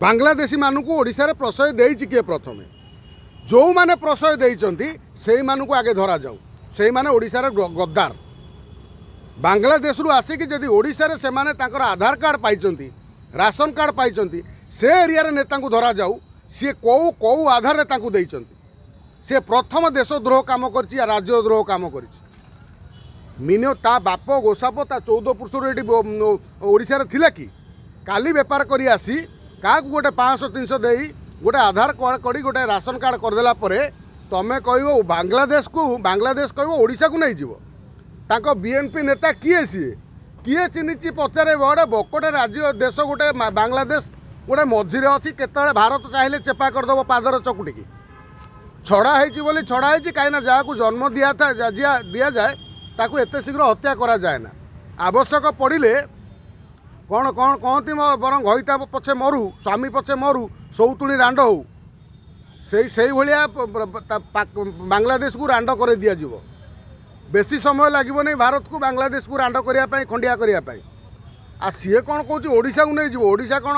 बांग्लादेशी मानू ओडिशा रे प्रशय देइछि किए प्रथमे जो माने प्रशय देइछंती सेई मानू आगे धरा जाऊ सेई माने ओडिशा रे गद्दार बांग्लादेश रु आसिक जदि ओडिशा रे से माने ताकर आधार कार्ड पाइछंती राशन कार्ड पाइछंती से एरिया रे नेता को धरा जाऊ सी कौ कौ आधार रे ताकू देइछंती से प्रथम देशद्रोह काम करछि या राज्यद्रोह काम करछि मिनो ता बाप गोसाप ता 14 पुरुषर एटी ओडिशा रे थिला कि काली व्यापार करी आसी क्या गोटे 500-300 दे गोटे आधार कार्ड करी गोटे राशन कार्ड करदेला परे तमें कह बांग्लादेश कह ओडिशा को नहीं जीव ताको बीएनपी नेता किए सी किए चिन्हिची पचारे गोटे बकटे राज्य देश गोटे बांग्लादेश गोटे मझीरे अच्छी केतले भारत चाहिए चेपा करदेव पादर चकुटिकी छड़ा होली छड़ा होती कहीं जहाँ को जन्म दिया था दि जाए ताकू एत शीघ्र हत्या करा जाए ना आवश्यक पड़े कौन कौन कहती बर घईता पछे मरु स्वामी पछे मरु सौतुणी रांड हो से भाया बांग्लादेश को रांड कर दि जाव बेसी समय लगे नहीं भारत को बांग्लादेश को रांड करने खंडिया करने आ सी कौन कौच ओडिशा को नहीं जीव ओडिशा कौन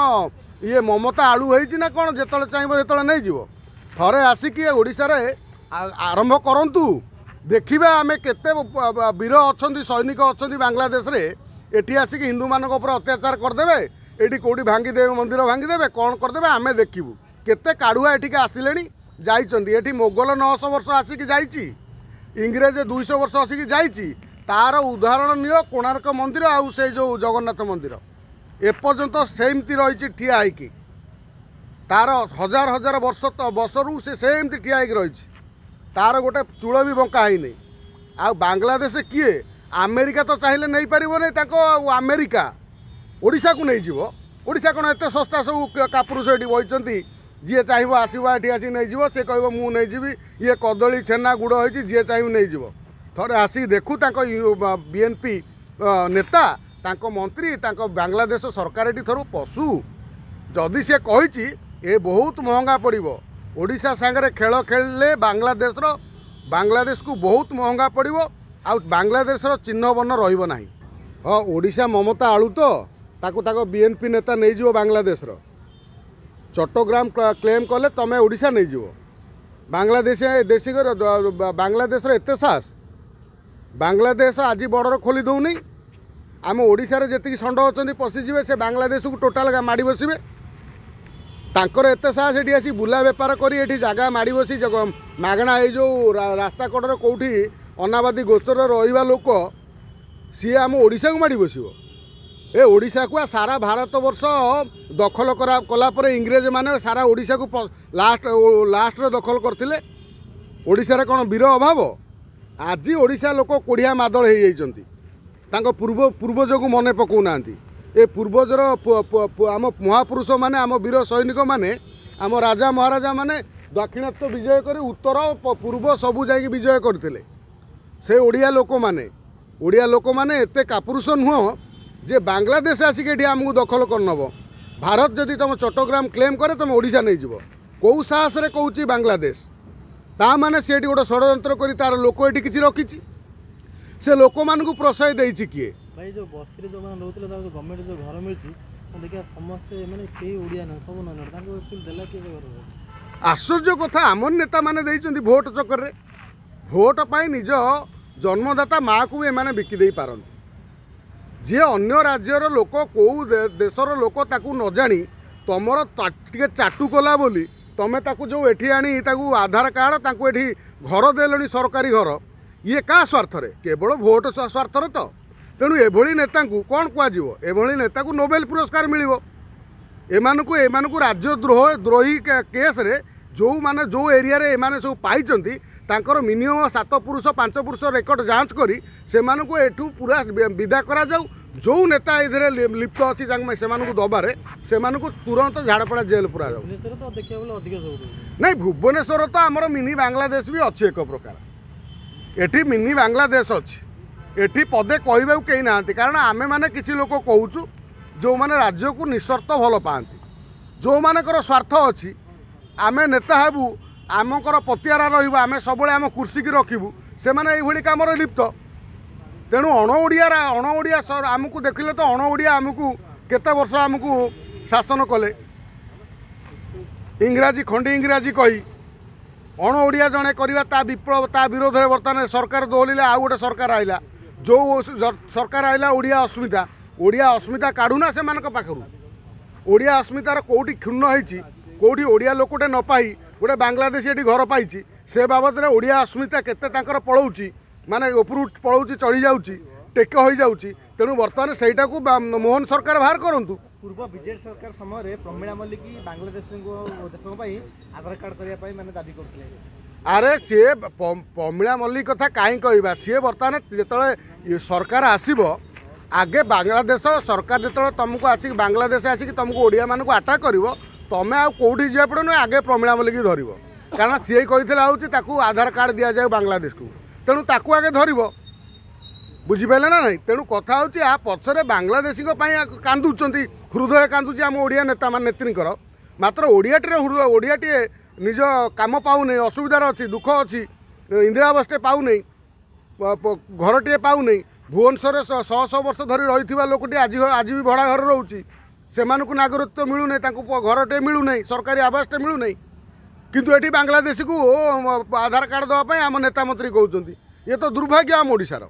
ये ममता आलू होना कौन जिते चाहिए जो नहीं जीव थरे आसिक ओडिशा रे आरंभ करंतु देखिबा आमे केते वीर अच्छा सैनिक अच्छा बांग्लादेश रे एटी आसिक हिंदू मानक ऊपर अत्याचार करदे एटी कौटी भांगीदेवे मंदिर भांगीदेवे कौन करदे आमे देखिबू केते काड़ुआ एटिके आसिलेनी जाइचंती एटी मोगल 900 वर्ष आसिक जाइची इंग्रेज 200 वर्ष आसिक जाइची तार उदाहरण नियो कोणार्क मंदिर आउ से जो जगन्नाथ मंदिर एपर्यंत सेमती रही ठिया होइकी तार हजार हजार वर्ष वर्षरू से सेमती ठिया होइकी रही तार गोटे चूल भी बंका है नहीं आ बांग्लादेश किए अमेरिका तो चाहिए नहीं पार नहीं अमेरिका ओडिशा को नहीं जीव ओडिशा कौन एत सस्ता सब कापुरुष ये बही जी चाहिए आसवा ये आसी नहीं जीव से कह मु नहीं जीवी ये कदली छेना गुड़ होती जी चाहिए नहीं जीव थोड़े आसिक देखू बीएनपी नेता तांको मंत्री तांको बांग्लादेश सरकार ये थरू पशु जदि सी कही ए बहुत महंगा पड़ो ओडिशा सांगरे खेल खेलले बांग्लादेश को बहुत महंगा पड़ो आ बांग्लादेश चिन्ह वर्ण रहिबो नाही। हाँ ओडिशा ममता आलू तो ताको बीएनपी नेता नहीं जीव बांग्लादेश चट्टग्राम क्लेम कले तमें ओडिशा नहीं जीव बांग्लादेश देशी बांग्लादेश एत साहस बांग्लादेश आज बॉर्डर खोली दौनी आम ओडिशा जी षंड अच्छा पशिजे से बांग्लादेश को टोटाल माड़ी बसवे तांकर एत साहस ये आसी बुला बेपार करी जगह माड़ी बसी मागणा ये जो रास्ता कड़े कौटी अनाबादी गोचर रहा लोक सी आम ओडिशा को माड़ी बसो ए ओडिशा को सारा भारत वर्ष दखल कला इंग्रेज माने सारा ओडिशा को लास्ट दखल करते ओडिशा रे कौन वीर अभाव आज ओडिशा लोक कोढ़िया मादल हो पूर्वज को मन पकाऊना ए पूर्वजर आम महापुरुष माने आम वीर सैनिक माने आम राजा महाराजा माने दक्षिणात्व विजय कर उत्तर पूर्व सबू जा विजय करते से ओडिया लोक माने एते कापुरुष नुह जे बांग्लादेश आसिक ये आमको दखल करनब भारत जदि तुम चट्टग्राम क्लेम करे तुम ओडिशा नहीं जीव कौ साहस रे कहूँ बांग्लादेश ता माने से गोटे षड्यंत्र कर तार लोक ये किसी रखी से लोक मानू प्रशय देइछि किए भाई जो बस्ती जो मैंने रोते गवर्नमेंट जो घर मिली देखिए समस्ते मैंने कई ओडिया ना सब ना आश्चर्य कथा आम नेता मैंने देइछन्ति भोट चक्कर रे भोट पाई निज जन्मदाता माँ को भी एमाने बिकी दे पारନ୍ତି जी अन्य राज्यर लोक कौ देशर लोक ताकू न जानी तुमर टे चाटू कला बोली तमें ताकू जो एठी आनी ताकू आधार कार्ड ताकू एठी घर देलनी सरकारी घर ये क्या स्वार्थ रे केवल भोट स्वार्थ रे तो तेणु एभली नेता को कौन कह एभली नेता को नोबेल पुरस्कार मिलिबो एमानकु राज्यद्रोही केस रे जो माने जो एरिया रे एमाने सब पाइचंती तांकर मिनिमम 7 पुरुष 5 पुरुष रेकर्ड जांच करी से एठू पूरा विदा करा जाऊ जो नेता इधर लिप्त अच्छी से दबारे से तुरंत झाड़पड़ा जेल पूरा जाऊ नहीं भुवनेश्वर तो आमर मिनी बांग्लादेश भी अच्छी एक प्रकार एठी मिनी बांग्लादेश अच्छी एठी पदे कहू कहीं ना कारण आमे माने किसी लोक कहूँ जो माने राज्य को निस्वार्थ भल पाती जो मानकर स्वार्थ अच्छी आमे नेता हेबू आमकर पतियारा रमें सब आम कुर्सी की रखू से मैंने कम लिप्त तेणु अणओडिया आमको देखिले तो अणओडिया आमको केते वर्ष आमको शासन कले इंग्राजी खंडी इंग्राजी कही अण ओडिया जड़े करवा ता विप्लव ता विरोध में बर्तमान सरकार दोहलिले आउ गोटे सरकार आइला जो सरकार आइला ओडिया अस्मिता काढ़ुना से पाखु ओडिया अस्मितार कौटी क्षुण्ण होती कौटी ओडिया लोकटे न पाई गोटे बांग्लादेशी ये घर पाई से बाबद में ओडिया अस्मिता केते पलाऊँच माने उपरू पलाऊँच चढ़ी जाऊँच टेक हो जाऊँच तेणु बर्तमान सहीटा को मोहन सरकार बाहर करूँ। पूर्व बीजेडी सरकार समय प्रमीला मल्लिक बांग्लादेश देश आधार कार्ड करने मैंने दाबी करते अरे सी प्रमीला मल्लिक कथा कहीं कहवा सी बर्तमान जो सरकार आसब आगे बांग्लादेश सरकार जो तुमको आसिक बांग्लादेश आसिक तुमको ओडिया मानक अटाक कर तुम आउटी जा पड़ो आगे प्रमीला मल्लिक धर कारण सी कही आधार कार्ड दि जाए बांग्लादेश को तेणु ताकू आगे धर बुझिपारे ना नहीं तेणु कथा आ पछरे बांग्लादेशी कांदुंट हृदय कांदुची आम ओडिया नेता मान नेत्रींकर मात्र ओडियाटे हृदय ओडियाटे निज काम पाऊनी असुविधार अच्छी दुख अच्छी इंदिरा आवासटे पाऊनी घरटे पाऊनी भुवनेश्वर 100 वर्ष धरी रही लोकटी आज भी भड़ा घर रोचे से नागरिकत्व मिलूना घरटे मिलूना सरकारी आवासटे मिलूना किंतु ये बांग्लादेशी को आधार कार्ड देवाई आम नेता मंत्री कहते ये तो दुर्भाग्य आम ओडिशार।